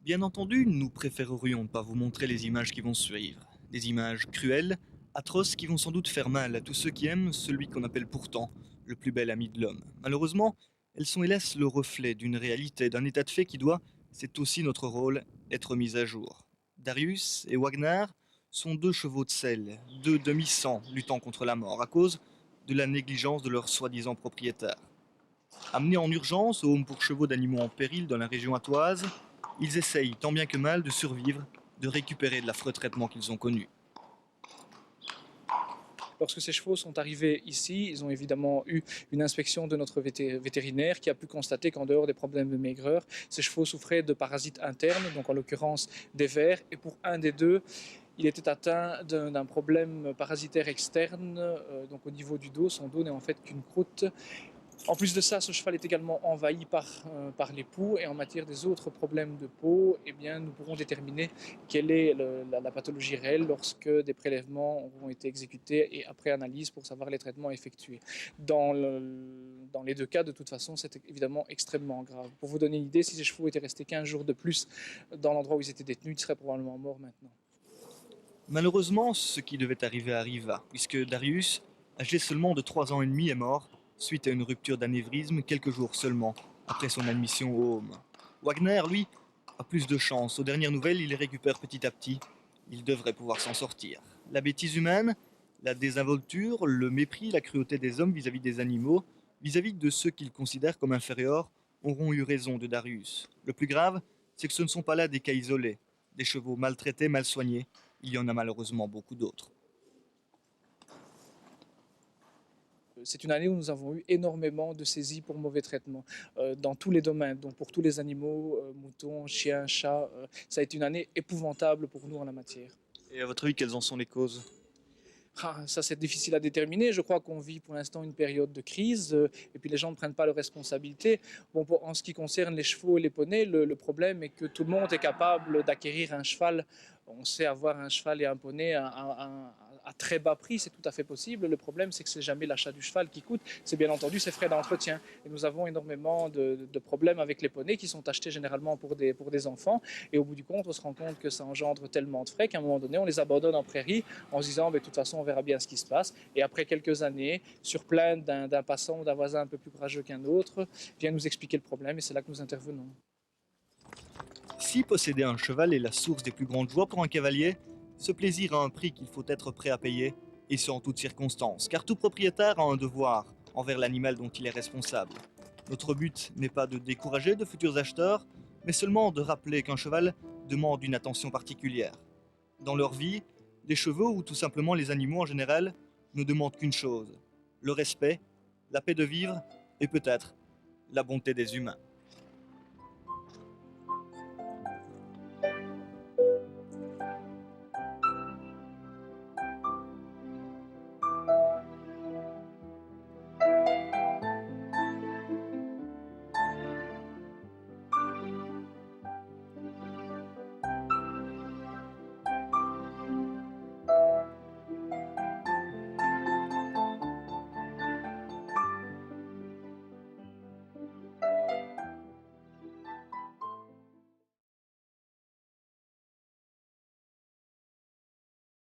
Bien entendu, nous préférerions ne pas vous montrer les images qui vont suivre. Des images cruelles, atroces qui vont sans doute faire mal à tous ceux qui aiment celui qu'on appelle pourtant le plus bel ami de l'homme. Malheureusement, elles sont hélas le reflet d'une réalité, d'un état de fait qui doit, c'est aussi notre rôle, être mis à jour. Darius et Wagner sont deux chevaux de sel, deux demi-sang luttant contre la mort à cause de la négligence de leur soi-disant propriétaire. Amenés en urgence au home pour chevaux d'animaux en péril dans la région attoise, ils essayent tant bien que mal de survivre, de récupérer de l'affreux traitement qu'ils ont connu. Lorsque ces chevaux sont arrivés ici, ils ont évidemment eu une inspection de notre vétérinaire qui a pu constater qu'en dehors des problèmes de maigreur, ces chevaux souffraient de parasites internes, donc en l'occurrence des vers, et pour un des deux, il était atteint d'un problème parasitaire externe, donc au niveau du dos. Son dos n'est en fait qu'une croûte. En plus de ça, ce cheval est également envahi par les poux, et en matière des autres problèmes de peau, eh bien, nous pourrons déterminer quelle est la pathologie réelle lorsque des prélèvements auront été exécutés et après analyse pour savoir les traitements effectués. Dans les deux cas, de toute façon, c'est évidemment extrêmement grave. Pour vous donner une idée, si ces chevaux étaient restés 15 jours de plus dans l'endroit où ils étaient détenus, ils seraient probablement morts maintenant. Malheureusement, ce qui devait arriver arriva, puisque Darius, âgé seulement de 3 ans et demi, est mort suite à une rupture d'anévrisme quelques jours seulement après son admission au home. Wagner, lui, a plus de chance. Aux dernières nouvelles, il les récupère petit à petit. Il devrait pouvoir s'en sortir. La bêtise humaine, la désinvolture, le mépris, la cruauté des hommes vis-à-vis des animaux, vis-à-vis de ceux qu'ils considèrent comme inférieurs, auront eu raison de Darius. Le plus grave, c'est que ce ne sont pas là des cas isolés, des chevaux maltraités, mal soignés. Il y en a malheureusement beaucoup d'autres. C'est une année où nous avons eu énormément de saisies pour mauvais traitement dans tous les domaines, donc pour tous les animaux, moutons, chiens, chats. Ça a été une année épouvantable pour nous en la matière. Et à votre avis, quelles en sont les causes? Ah, ça, c'est difficile à déterminer. Je crois qu'on vit pour l'instant une période de crise et puis les gens ne prennent pas leurs responsabilités. Bon, en ce qui concerne les chevaux et les poneys, le problème est que tout le monde est capable d'acquérir un cheval. On sait avoir un cheval et un poney à très bas prix, c'est tout à fait possible. Le problème, c'est que c'est jamais l'achat du cheval qui coûte, c'est bien entendu ses frais d'entretien. Et nous avons énormément de problèmes avec les poneys qui sont achetés généralement pour des enfants. Et au bout du compte, on se rend compte que ça engendre tellement de frais qu'à un moment donné, on les abandonne en prairie en se disant, de toute façon, on verra bien ce qui se passe. Et après quelques années, sur plainte d'un passant ou d'un voisin un peu plus courageux qu'un autre, vient nous expliquer le problème et c'est là que nous intervenons. Si posséder un cheval est la source des plus grandes joies pour un cavalier, ce plaisir a un prix qu'il faut être prêt à payer, et ce en toutes circonstances, car tout propriétaire a un devoir envers l'animal dont il est responsable. Notre but n'est pas de décourager de futurs acheteurs, mais seulement de rappeler qu'un cheval demande une attention particulière. Dans leur vie, les chevaux ou tout simplement les animaux en général ne demandent qu'une chose, le respect, la paix de vivre et peut-être la bonté des humains.